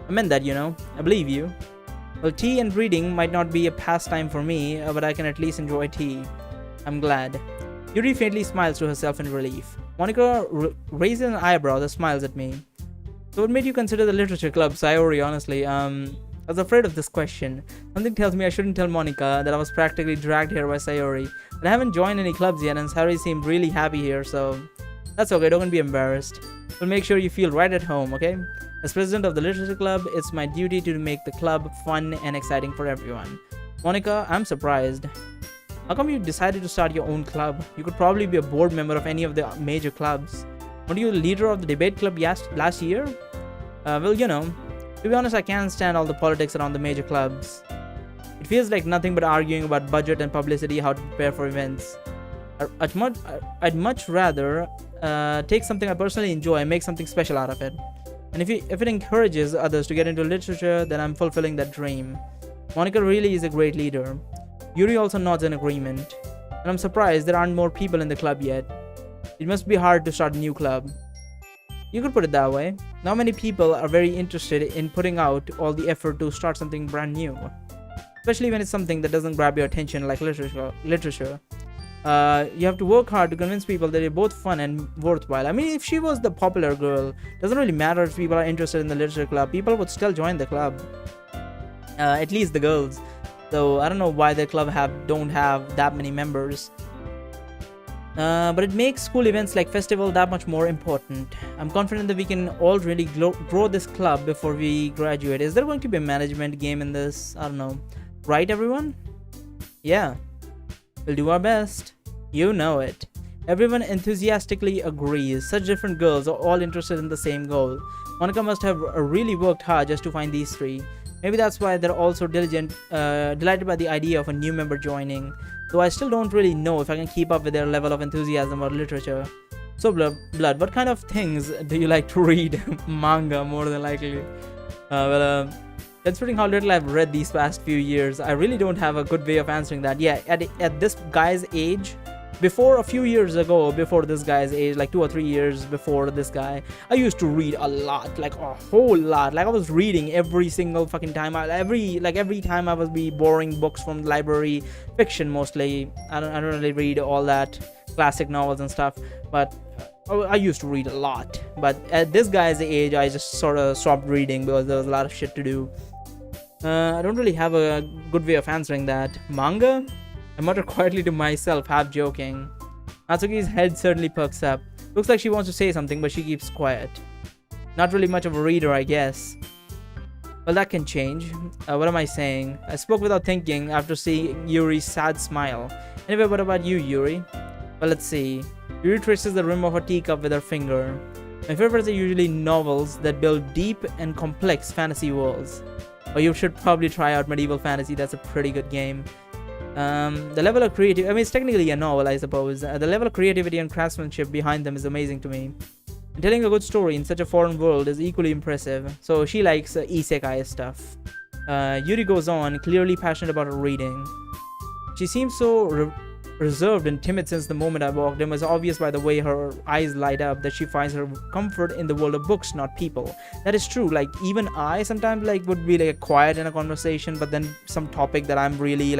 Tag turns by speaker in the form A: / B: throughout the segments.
A: I meant that, I believe you. Well, tea and reading might not be a pastime for me, but I can at least enjoy tea. I'm glad. Yuri faintly smiles to herself in relief. Monica raises an eyebrow that smiles at me. So what made you consider the literature club, Sayori, honestly? I was afraid of this question. Something tells me I shouldn't tell Monica that I was practically dragged here by Sayori. But I haven't joined any clubs yet and Sayori seemed really happy here, so that's okay, don't be embarrassed. We'll make sure you feel right at home, okay? As president of the literature club, it's my duty to make the club fun and exciting for everyone. Monica, I'm surprised. How come you decided to start your own club? You could probably be a board member of any of the major clubs. Weren't you the leader of the debate club last year? Well, to be honest, I can't stand all the politics around the major clubs. It feels like nothing but arguing about budget and publicity, how to prepare for events. I'd much rather take something I personally enjoy and make something special out of it. And if it encourages others to get into literature, then I'm fulfilling that dream. Monica really is a great leader. Yuri also nods in agreement. And I'm surprised there aren't more people in the club yet. It must be hard to start a new club. You could put it that way. Not many people are very interested in putting out all the effort to start something brand new. Especially when it's something that doesn't grab your attention like literature. You have to work hard to convince people that you're both fun and worthwhile. I mean, if she was the popular girl, doesn't really matter if people are interested in the literature club. People would still join the club. At least the girls. So I don't know why the club don't have that many members. But it makes school events like festival that much more important. I'm confident that we can all really grow this club before we graduate. Is there going to be a management game in this? I don't know. Right, everyone? Yeah. We'll do our best. You know it. Everyone enthusiastically agrees. Such different girls are all interested in the same goal. Monica must have really worked hard just to find these three. Maybe that's why they're all so delighted by the idea of a new member joining. Though I still don't really know if I can keep up with their level of enthusiasm about literature. So, Blood, what kind of things do you like to read? Manga, more than likely. Considering how little I've read these past few years, I really don't have a good way of answering that. Yeah, at this guy's age, before this guy's age, like 2 or 3 years before this guy, I used to read a lot, like a whole lot. Like I was reading every single fucking time. Every time I was borrowing books from the library, fiction mostly. I don't really read all that classic novels and stuff, but I used to read a lot. But at this guy's age, I just sort of stopped reading because there was a lot of shit to do. I don't really have a good way of answering that. Manga? I mutter quietly to myself, half joking. Natsuki's head certainly perks up. Looks like she wants to say something, but she keeps quiet. Not really much of a reader, I guess. Well, that can change. What am I saying? I spoke without thinking after seeing Yuri's sad smile. Anyway, what about you, Yuri? Well, let's see. Yuri traces the rim of her teacup with her finger. My favorites are usually novels that build deep and complex fantasy worlds. Or you should probably try out Medieval Fantasy, that's a pretty good game. The level of creativity, I mean, it's technically a novel, I suppose. The level of creativity and craftsmanship behind them is amazing to me. And telling a good story in such a foreign world is equally impressive. So she likes isekai stuff. Yuri goes on, clearly passionate about her reading. She seems so reserved and timid since the moment I walked in. It was obvious by the way her eyes light up that she finds her comfort in the world of books, not people. That is true. Like, even I sometimes would be quiet in a conversation, but then some topic that I'm really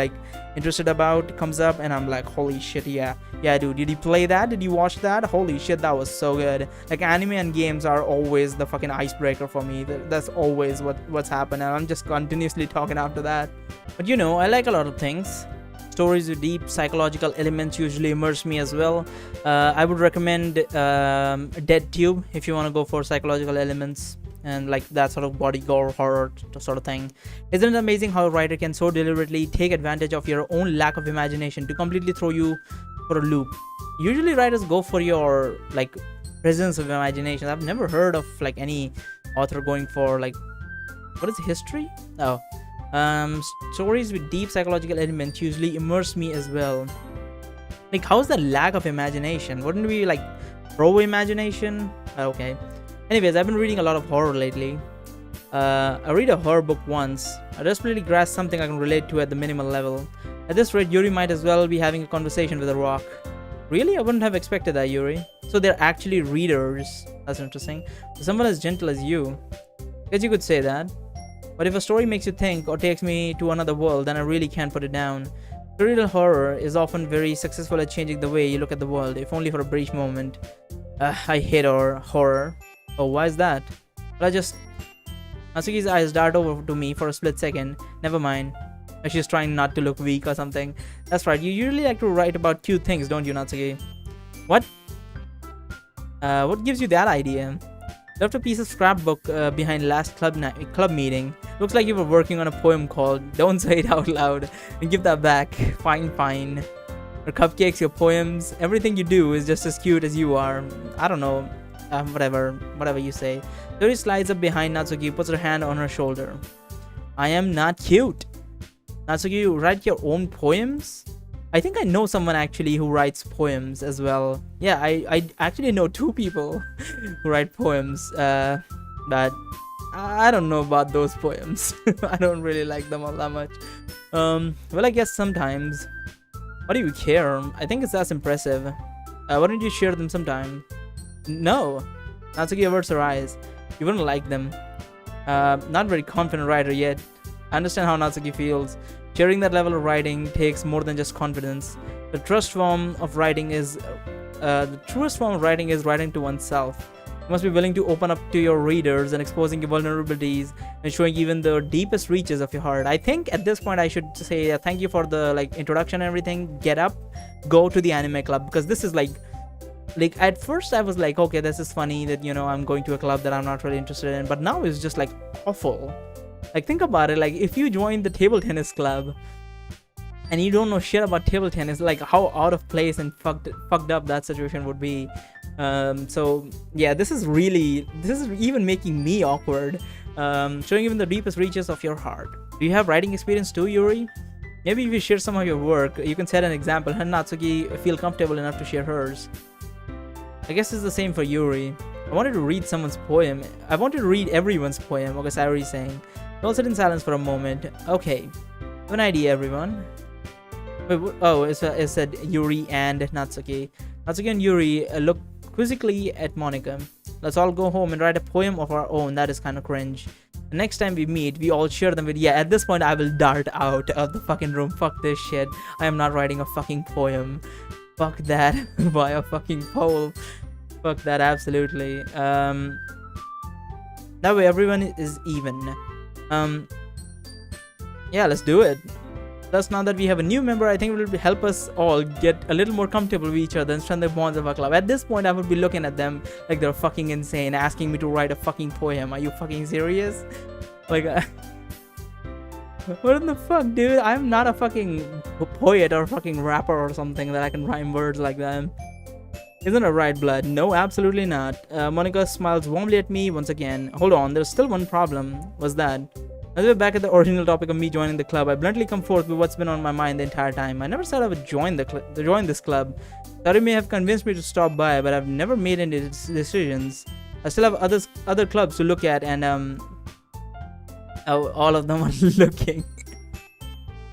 A: interested about comes up and I'm like, holy shit, yeah dude, did you play that? Did you watch that? Holy shit, that was so good. Like, anime and games are always the fucking icebreaker for me. That's always what's happened, and I'm just continuously talking after that. But I like a lot of things. Stories with deep psychological elements usually immerse me as well. I would recommend Dead Tube if you want to go for psychological elements and that sort of body gore horror sort of thing. Isn't it amazing how a writer can so deliberately take advantage of your own lack of imagination to completely throw you for a loop? Usually writers go for your presence of imagination. I've never heard of any author going for what is history? Oh. Stories with deep psychological elements usually immerse me as well. How's the lack of imagination? Wouldn't we pro imagination? Okay. Anyways, I've been reading a lot of horror lately. I read a horror book once. I desperately grasped something I can relate to at the minimal level. At this rate, Yuri might as well be having a conversation with a rock. Really? I wouldn't have expected that, Yuri. So they're actually readers. That's interesting. For someone as gentle as you. Guess you could say that. But if a story makes you think or takes me to another world, then I really can't put it down. Surreal horror is often very successful at changing the way you look at the world, if only for a brief moment. I hate horror. Oh, why is that? Well, I just... Natsuki's eyes dart over to me for a split second. Never mind. She's trying not to look weak or something. That's right, you usually like to write about cute things, don't you, Natsuki? What? What gives you that idea? Left a piece of scrapbook behind last club meeting. Looks like you were working on a poem called Don't Say It Out Loud. And give that back. Fine, fine. Your cupcakes, your poems, everything you do is just as cute as you are. I don't know. Whatever you say. Tori slides up behind Natsuki, puts her hand on her shoulder. I am not cute. Natsuki, you write your own poems? I think I know someone actually who writes poems as well. Yeah, I actually know 2 people who write poems. But I don't know about those poems. I don't really like them all that much. Well, I guess sometimes. Why do you care? I think it's as impressive. Why don't you share them sometime? No. Natsuki averts her eyes. You wouldn't like them. Not very confident writer yet. I understand how Natsuki feels. Sharing that level of writing takes more than just confidence. The truest form of writing is writing to oneself. You must be willing to open up to your readers and exposing your vulnerabilities and showing even the deepest reaches of your heart. I think at this point I should say thank you for the introduction and everything. Get up, go to the anime club, because this is like at first I was like, okay, this is funny that I'm going to a club that I'm not really interested in, but now it's just awful. Think about it, if you join the table tennis club and you don't know shit about table tennis, how out of place and fucked up that situation would be. So yeah, this is even making me awkward. Showing even the deepest reaches of your heart. Do you have writing experience too, Yuri? Maybe if you share some of your work, you can set an example and Natsuki feel comfortable enough to share hers. I guess it's the same for Yuri. I wanted to read someone's poem. I wanted to read everyone's poem, okay, Sayori's saying. We all sit in silence for a moment. Okay, I have an idea, everyone. Wait, oh, it said Yuri and Natsuki. Natsuki and Yuri look quizzically at Monica. Let's all go home and write a poem of our own. That is kind of cringe. The next time we meet, we all share them with... Yeah, at this point, I will dart out of the fucking room. Fuck this shit. I am not writing a fucking poem. Fuck that. Buy a fucking poem. Fuck that, absolutely. That way everyone is even. Yeah, let's do it. Thus, now that we have a new member, I think it will help us all get a little more comfortable with each other and strengthen the bonds of our club. At this point, I would be looking at them like they're fucking insane, asking me to write a fucking poem. Are you fucking serious? What in the fuck, dude? I'm not a fucking poet or a fucking rapper or something that I can rhyme words like that. Isn't it right, blood? No, absolutely not. Monica smiles warmly at me once again. Hold on, there's still one problem. What's that? As we're back at the original topic of me joining the club, I bluntly come forth with what's been on my mind the entire time. I never said I would join this club. Sari may have convinced me to stop by, but I've never made any decisions. I still have other clubs to look at, and all of them are looking.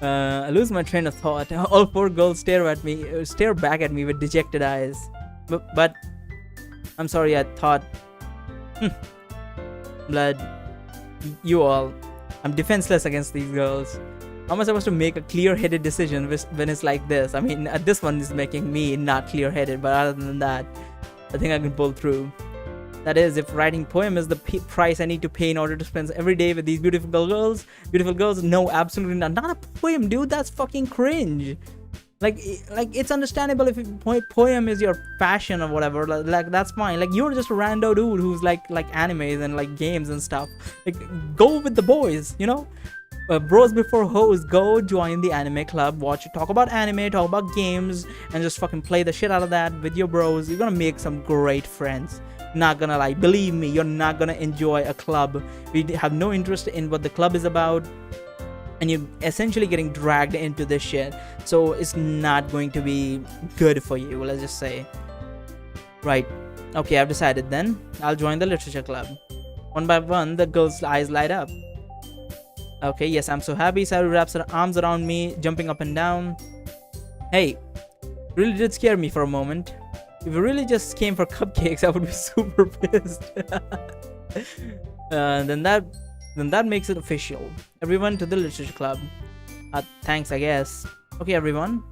A: I lose my train of thought. All 4 girls stare back at me with dejected eyes. But I'm sorry, I thought. Blood, you all. I'm defenseless against these girls. How am I supposed to make a clear-headed decision when it's like this? I mean, this one is making me not clear-headed, but other than that, I think I can pull through. That is, if writing poem is the price I need to pay in order to spend every day with these beautiful girls, no, absolutely not. Not a poem, dude. That's fucking cringe. It's understandable if poem is your passion or whatever. That's fine. You're just a rando dude who's like animes and games and stuff. Go with the boys, bros before hoes. Go join the anime club. Talk about anime, talk about games, and just fucking play the shit out of that with your bros. You're gonna make some great friends. Not gonna lie, believe me, you're not gonna enjoy a club. We have no interest in what the club is about, and you're essentially getting dragged into this shit. So it's not going to be good for you, let's just say. Right. Okay, I've decided then. I'll join the literature club. One by one, the girl's eyes light up. Okay, yes, I'm so happy. Saru wraps her arms around me, jumping up and down. Hey, really did scare me for a moment. If you really just came for cupcakes, I would be super pissed. Then that makes it official. Everyone to the literature club. Thanks, I guess. Okay, everyone.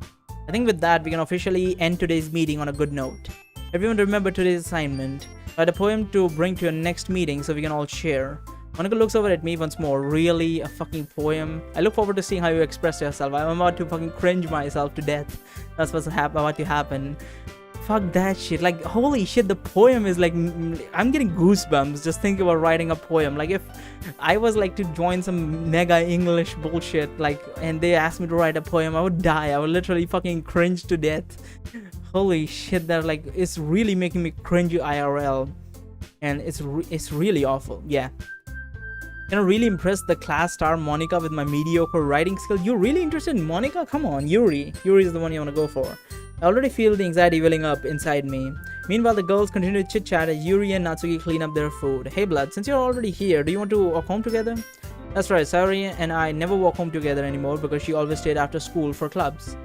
A: I think with that, we can officially end today's meeting on a good note. Everyone remember today's assignment. Write a poem to bring to your next meeting so we can all share. Monica looks over at me once more. Really? A fucking poem? I look forward to seeing how you express yourself. I'm about to fucking cringe myself to death. That's what's about to happen. Fuck that shit. Like, holy shit, the poem is like... I'm getting goosebumps just thinking about writing a poem. Like, if I was like to join some mega English bullshit, like, and they asked me to write a poem, I would die. I would literally fucking cringe to death. Holy shit, that like, it's really making me cringe IRL. And it's really awful. Yeah. Gonna really impress the class star Monica with my mediocre writing skill. You're really interested in Monica? Come on, Yuri. Yuri is the one you want to go for. I already feel the anxiety welling up inside me. Meanwhile, the girls continue to chit-chat as Yuri and Natsuki clean up their food. Hey Blood, since you're already here, do you want to walk home together? That's right, Sayori and I never walk home together anymore because she always stayed after school for clubs.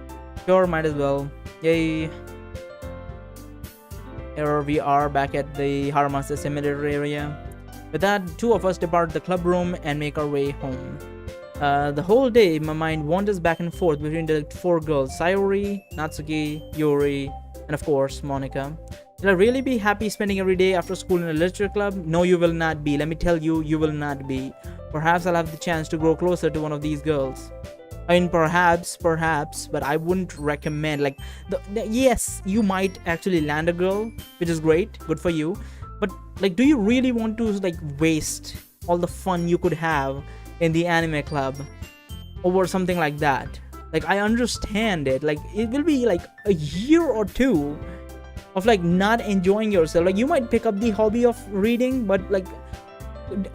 A: Sure, might as well. Yay. Here we are back at the Haramasa Simulator area. With that, two of us depart the club room and make our way home. The whole day, my mind wanders back and forth between the four girls, Sayori, Natsuki, Yuri, and of course, Monica. Will I really be happy spending every day after school in a literature club? No, you will not be. Let me tell you, you will not be. Perhaps I'll have the chance to grow closer to one of these girls. I mean, perhaps, but I wouldn't recommend, like, yes, you might actually land a girl, which is great, good for you. But, like, do you really want to, like, waste all the fun you could have in the anime club over something like that? Like, I understand it. Like, it will be like a year or two of like not enjoying yourself. Like, you might pick up the hobby of reading, but like,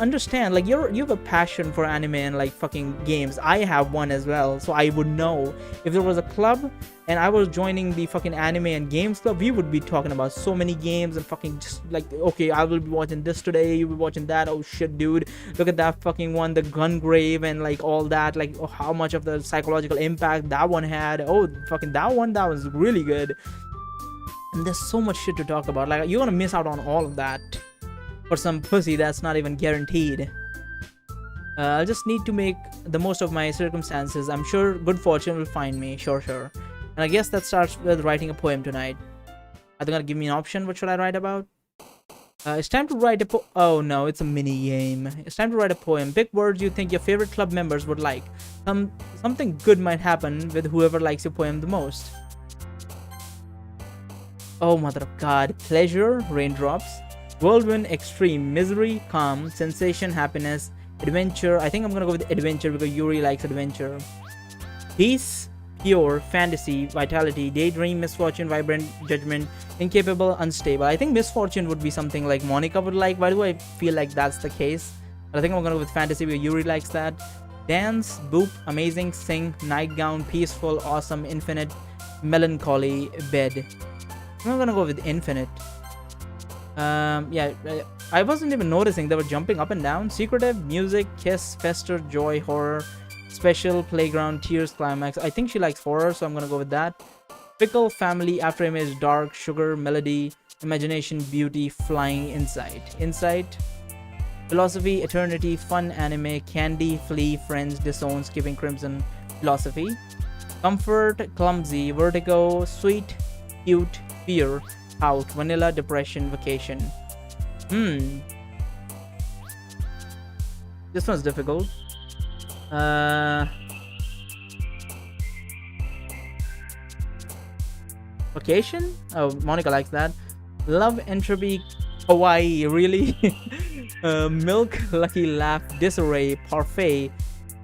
A: understand, like, you have a passion for anime and like fucking games. I have one as well, so I would know if there was a club and I was joining the fucking anime and games club, we would be talking about so many games and fucking just like, okay, I will be watching this today, you'll be watching that. Oh shit, dude, look at that fucking one, the Gungrave, and like all that, like, oh, how much of the psychological impact that one had. Oh, fucking that was really good. And there's so much shit to talk about. Like, you're gonna miss out on all of that for some pussy that's not even guaranteed. I'll just need to make the most of my circumstances. I'm sure good fortune will find me. Sure. And I guess that starts with writing a poem tonight. Are they gonna give me an option? What should I write about? It's time to write a oh no, it's a mini game. It's time to write a poem. Pick words you think your favorite club members would like. Something good might happen with whoever likes your poem the most. Oh, mother of God. Pleasure, raindrops. Whirlwind, extreme. Misery, calm. Sensation, happiness. Adventure. I think I'm gonna go with adventure because Yuri likes adventure. Peace, pure. Fantasy, vitality. Daydream, misfortune, vibrant, judgment. Incapable, unstable. I think misfortune would be something like Monica would like. Why do I feel like that's the case? But I think I'm gonna go with fantasy because Yuri likes that. Dance, boop, amazing, sing, nightgown, peaceful, awesome, infinite, melancholy, bed. I'm gonna go with infinite. Yeah, I wasn't even noticing they were jumping up and down. Secretive, music, kiss, fester, joy, horror, special, playground, tears, climax. I think she likes horror, so I'm gonna go with that. Fickle, family, after image, dark, sugar, melody, imagination, beauty, flying, insight, philosophy, eternity, fun, anime, candy, flee, friends, disown, skipping crimson, philosophy, comfort, clumsy, vertigo, sweet, cute, fear, out, vanilla, depression, vacation. This one's difficult. Vacation? Oh, Monica likes that. Love, entropy, Hawaii, really? Milk, lucky laugh, disarray, parfait,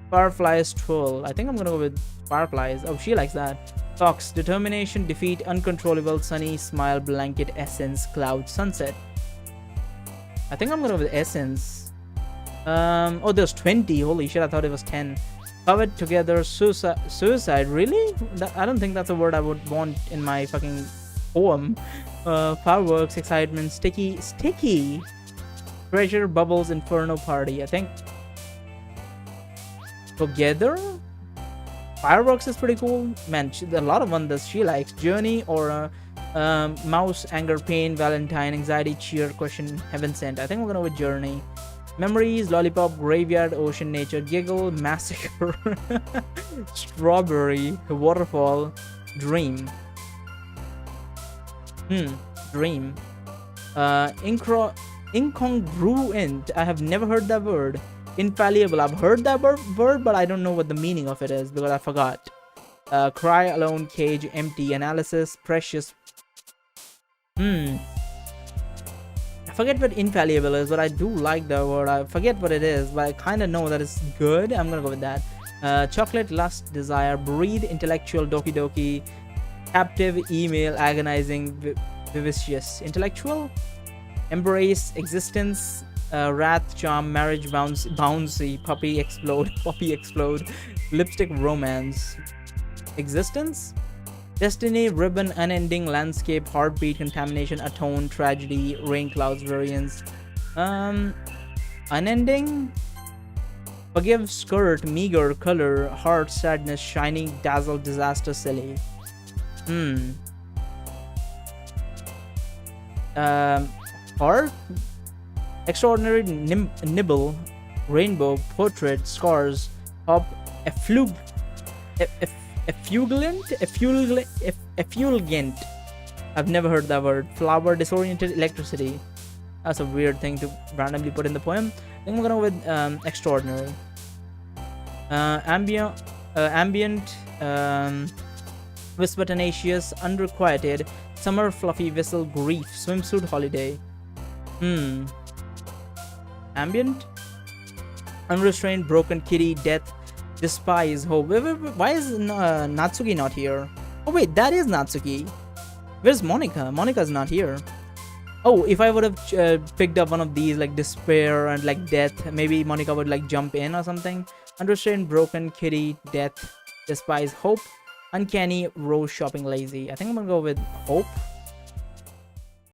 A: fireflies, troll. I think I'm gonna go with fireflies. Oh, she likes that. Talks, determination, defeat, uncontrollable, sunny, smile, blanket, essence, cloud, sunset. I think I'm gonna go with essence. Oh, there's 20. Holy shit, I thought it was 10. Covered together, suicide, really? I don't think that's a word I would want in my fucking poem. Fireworks, excitement, sticky. Treasure, bubbles, inferno, party. I think together? Fireworks is pretty cool. Man, a lot of ones that she likes. Journey or mouse, anger, pain, valentine, anxiety, cheer, question, heaven sent. I think we're gonna go with journey. Memories, lollipop, graveyard, ocean, nature, giggle, massacre, strawberry, waterfall, dream. Dream. Incongruent. I have never heard that word. Infallible. I've heard that word, but I don't know what the meaning of it is because I forgot. Cry, alone, cage, empty, analysis, precious. I forget what infallible is, but I do like the word. I forget what it is, but I kind of know that it's good. I'm gonna go with that. Chocolate, lust, desire, breathe, intellectual, doki doki, captive, email, agonizing, vivacious, intellectual, embrace, existence, wrath, charm, marriage, bouncy, puppy, explode, lipstick, romance, existence, destiny, ribbon, unending, landscape, heartbeat, contamination, atone, tragedy, rain clouds, variance, unending, forgive, skirt, meager, color, heart, sadness, shining, dazzle, disaster, silly. Heart, extraordinary, nibble, rainbow, portrait, scars, hop, effulgent. I've never heard that word. Flower, disoriented, electricity. That's a weird thing to randomly put in the poem. I think I'm gonna go with extraordinary. Ambient, whisper, tenacious, unrequited, summer, fluffy, whistle, grief, swimsuit, holiday. Ambient, unrestrained, broken, kitty, death, despise, hope. Why is Natsuki not here? Oh wait, that is Natsuki. Where's Monica? Monica's not here. Oh, if I would have picked up one of these, like despair and like death, maybe Monica would like jump in or something. Unrestrained, broken, kitty, death, despise, hope, uncanny, rose, shopping, lazy. I think I'm gonna go with hope.